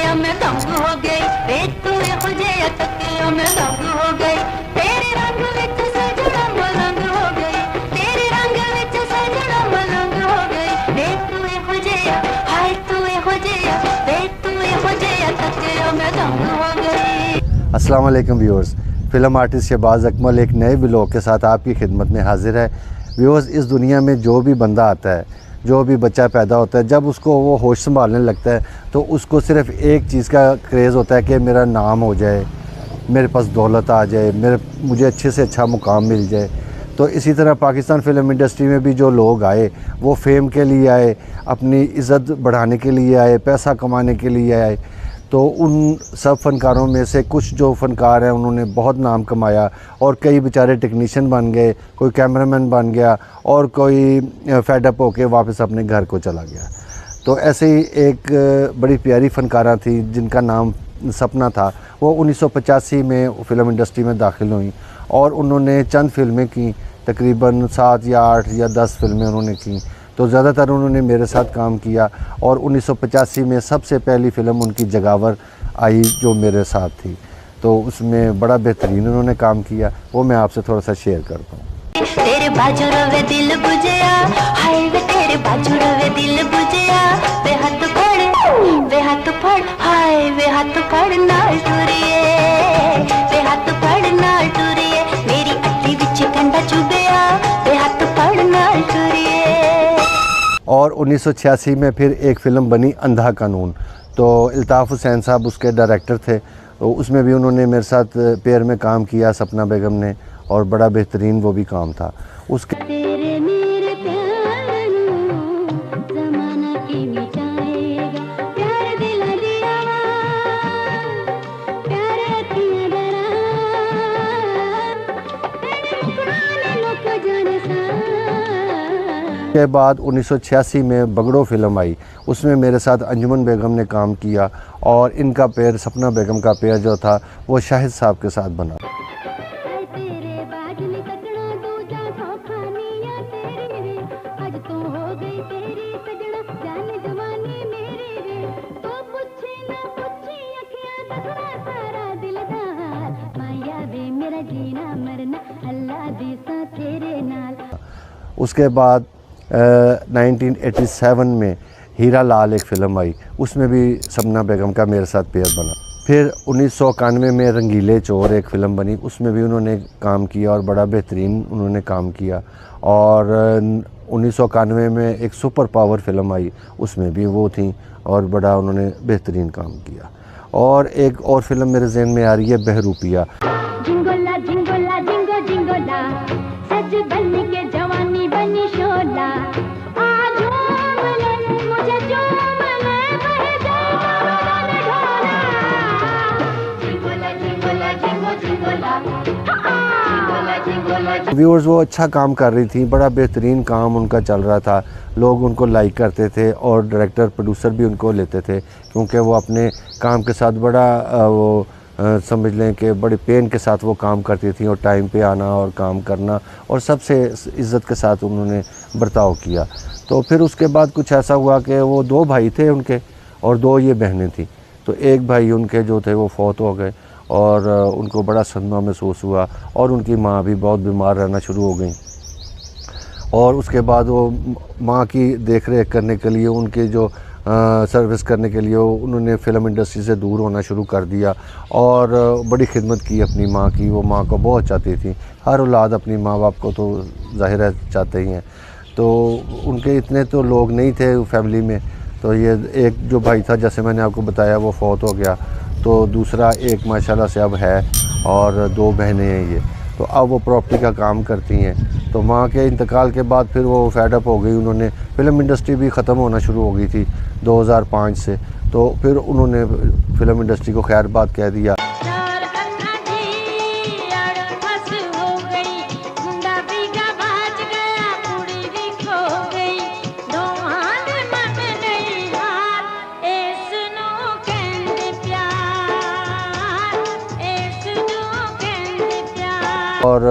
तकिया में दंग हो गई वे तू खुजे तकिया में दंग हो गई तेरे रंग विच सजना मलंग हो गई तेरे रंग विच सजना मलंग हो गई वे तू खुजे हाय तू खुजे वे तू खुजे तकिया में दंग हो गई। अस्सलाम वालेकुम viewers, film artist Shahbaz Akmal एक नए व्लॉग के साथ आपकी खिदमत में हाजिर है। व्यूअर्स, इस दुनिया में जो भी बंदा आता है, जो भी बच्चा पैदा होता है, जब उसको वो होश संभालने लगता है तो उसको सिर्फ़ एक चीज़ का क्रेज़ होता है कि मेरा नाम हो जाए, मेरे पास दौलत आ जाए, मुझे अच्छे से अच्छा मुकाम मिल जाए। तो इसी तरह पाकिस्तान फ़िल्म इंडस्ट्री में भी जो लोग आए वो फेम के लिए आए, अपनी इज़्ज़त बढ़ाने के लिए आए, पैसा कमाने के लिए आए। तो उन सब फ़नकारों में से कुछ जो फ़नकार हैं उन्होंने बहुत नाम कमाया और कई बेचारे टेक्नीशियन बन गए, कोई कैमरामैन बन गया और कोई फेडअप होके वापस अपने घर को चला गया। तो ऐसे ही एक बड़ी प्यारी फ़नकारा थी जिनका नाम सपना था। वो 1985 में फ़िल्म इंडस्ट्री में दाखिल हुई और उन्होंने चंद फ़िल्में की, तकरीबन 7 या 8 या 10 फ़िल्में उन्होंने की। तो ज़्यादातर उन्होंने मेरे साथ काम किया और 1985 में सबसे पहली फ़िल्म उनकी जगावर आई जो मेरे साथ थी। तो उसमें बड़ा बेहतरीन उन्होंने काम किया, वो मैं आपसे थोड़ा सा शेयर करता हूँ। तेरे बाजू रवे दिल बुझया हाय वे तेरे बाजू रवे दिल बुझया वे हाथ फड़ हाय वे हाथ फड़ नाल टुरिए वे हाथ फड़ नाल टुरिए मेरी अट्टी विच कंडा चुभया वे हाथ फड़ नाल टुरिए। और 1986 में फिर एक फ़िल्म बनी अंधा कानून। तो इल्ताफ़ हुसैन साहब उसके डायरेक्टर थे, तो उसमें भी उन्होंने मेरे साथ पेयर में काम किया सपना बेगम ने, और बड़ा बेहतरीन वो भी काम था उसके। के बाद 1986 में बगड़ो फ़िल्म आई, उसमें मेरे साथ अंजुमन बेगम ने काम किया और इनका पेयर सपना बेगम का पेयर जो था वो शाहिद साहब के साथ बना। उसके बाद 1987 में हीरा लाल एक फ़िल्म आई, उसमें भी सपना बेगम का मेरे साथ पेयर बना। फिर 1991 में रंगीले चोर एक फ़िल्म बनी, उसमें भी उन्होंने काम किया और बड़ा बेहतरीन उन्होंने काम किया। और 1991 में एक सुपर पावर फ़िल्म आई, उसमें भी वो थी और बड़ा उन्होंने बेहतरीन काम किया। और एक और फ़िल्म मेरे ज़हन में आ रही है बहरूपिया। जिंगोला जिंगोला जिंगो जिंगोला सज बन के जवानी बनी शोला आज मुझे जो मने बह जाए ढोला जिंगोला जिंगोला जिंगो जिंगोला जिंगोला जिंगोला। व्यूअर्स, वो अच्छा काम कर रही थी, बड़ा बेहतरीन काम उनका चल रहा था, लोग उनको लाइक करते थे और डायरेक्टर प्रोड्यूसर भी उनको लेते थे क्योंकि वो अपने काम के साथ बड़ा समझ लें कि बड़ी पेन के साथ वो काम करती थी और टाइम पे आना और काम करना और सबसे इज़्ज़त के साथ उन्होंने बर्ताव किया। तो फिर उसके बाद कुछ ऐसा हुआ कि वो 2 भाई थे उनके और 2 ये बहनें थी। तो एक भाई उनके जो थे वो फौत हो गए और उनको बड़ा सदमा महसूस हुआ और उनकी माँ भी बहुत बीमार रहना शुरू हो गई। और उसके बाद वो माँ की देख रेख करने के लिए, उनके जो सर्विस करने के लिए उन्होंने फ़िल्म इंडस्ट्री से दूर होना शुरू कर दिया और बड़ी खिदमत की अपनी माँ की। वो माँ को बहुत चाहती थी, हर औलाद अपनी माँ बाप को तो ज़ाहिर है चाहते ही हैं। तो उनके इतने तो लोग नहीं थे फैमिली में। तो ये एक जो भाई था जैसे मैंने आपको बताया वो फौत हो गया, तो दूसरा एक माशाल्लाह से अब है और 2 बहनें हैं ये। तो अब वो प्रॉपर्टी का काम करती हैं। तो माँ के इंतकाल के बाद फिर वो फेडअप हो गई, उन्होंने फ़िल्म इंडस्ट्री भी ख़त्म होना शुरू हो गई थी 2005 से। तो फिर उन्होंने फ़िल्म इंडस्ट्री को खैर बात कह दिया। और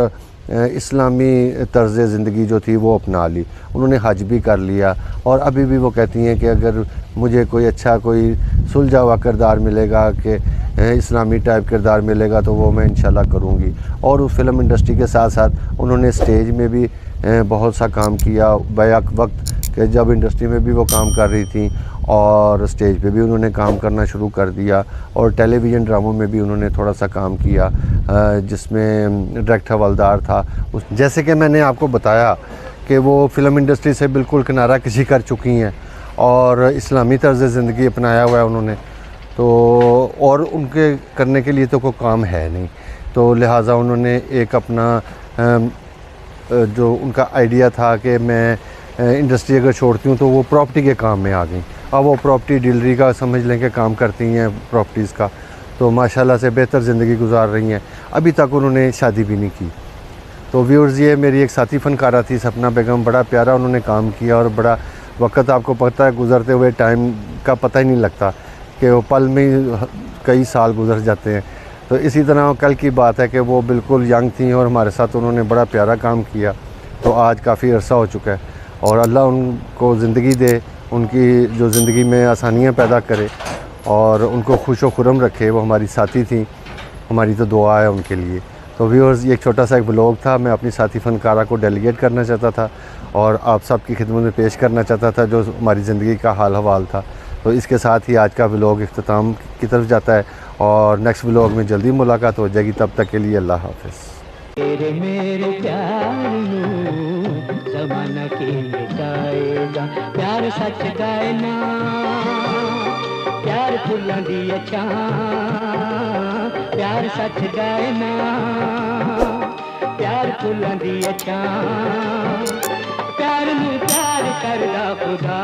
इस्लामी तर्ज़ ज़िंदगी जो थी वो अपना ली, उन्होंने हज भी कर लिया और अभी भी वो कहती हैं कि अगर मुझे कोई अच्छा कोई सुलझा हुआ किरदार मिलेगा कि इस्लामी टाइप किरदार मिलेगा तो वो मैं इंशाल्लाह करूँगी। और उस फिल्म इंडस्ट्री के साथ साथ उन्होंने स्टेज में भी बहुत सा काम किया बैक वक्त कि जब इंडस्ट्री में भी वो काम कर रही थी और स्टेज पे भी उन्होंने काम करना शुरू कर दिया और टेलीविज़न ड्रामों में भी उन्होंने थोड़ा सा काम किया जिसमें डायरेक्टर हवलदार था। जैसे कि मैंने आपको बताया कि वो फ़िल्म इंडस्ट्री से बिल्कुल किनारा कशी कर चुकी हैं और इस्लामी तर्ज़ ज़िंदगी अपनाया हुआ है उन्होंने, तो और उनके करने के लिए तो कोई काम है नहीं, तो लिहाजा उन्होंने एक अपना जो उनका आइडिया था कि मैं इंडस्ट्री अगर छोड़ती हूँ तो वो प्रॉपर्टी के काम में आ गई। अब वो प्रॉपर्टी डीलरी का समझ लें कि काम करती हैं प्रॉपर्टीज़ का, तो माशाल्लाह से बेहतर ज़िंदगी गुजार रही हैं। अभी तक उन्होंने शादी भी नहीं की। तो व्यूअर्स, ये मेरी एक साथी फ़नकारा थी सपना बेगम, बड़ा प्यारा उन्होंने काम किया और बड़ा वक्त आपको पता है गुज़रते हुए टाइम का पता ही नहीं लगता कि वो पल में कई साल गुजर जाते हैं। तो इसी तरह कल की बात है कि वो बिल्कुल यंग थी और हमारे साथ उन्होंने बड़ा प्यारा काम किया। तो आज काफ़ी अरसा हो चुका है और अल्लाह उनको ज़िंदगी दे, उनकी जो ज़िंदगी में आसानियाँ पैदा करे और उनको खुश व खुरम रखे। वो हमारी साथी थी, हमारी तो दुआ है उनके लिए। तो व्यूअर्स, ये एक छोटा सा एक व्लॉग था, मैं अपनी साथी फ़नकारा को डेलीगेट करना चाहता था और आप सब की खिदमत में पेश करना चाहता था जो हमारी ज़िंदगी का हाल हवाल था। तो इसके साथ ही आज का व्लॉग इख्तिताम की तरफ जाता है और नेक्स्ट व्लॉग में जल्दी मुलाकात हो जाएगी। तब तक के लिए अल्लाह हाफ़िज़। तेरे मेरे प्यार ज़माना के गाएगा, प्यार सच गाए ना, प्यार फुल्लां दी अछां, प्यार सच गाए ना, प्यार फुल्लां दी अछां, प्यार नूं प्यार करदा खुदा।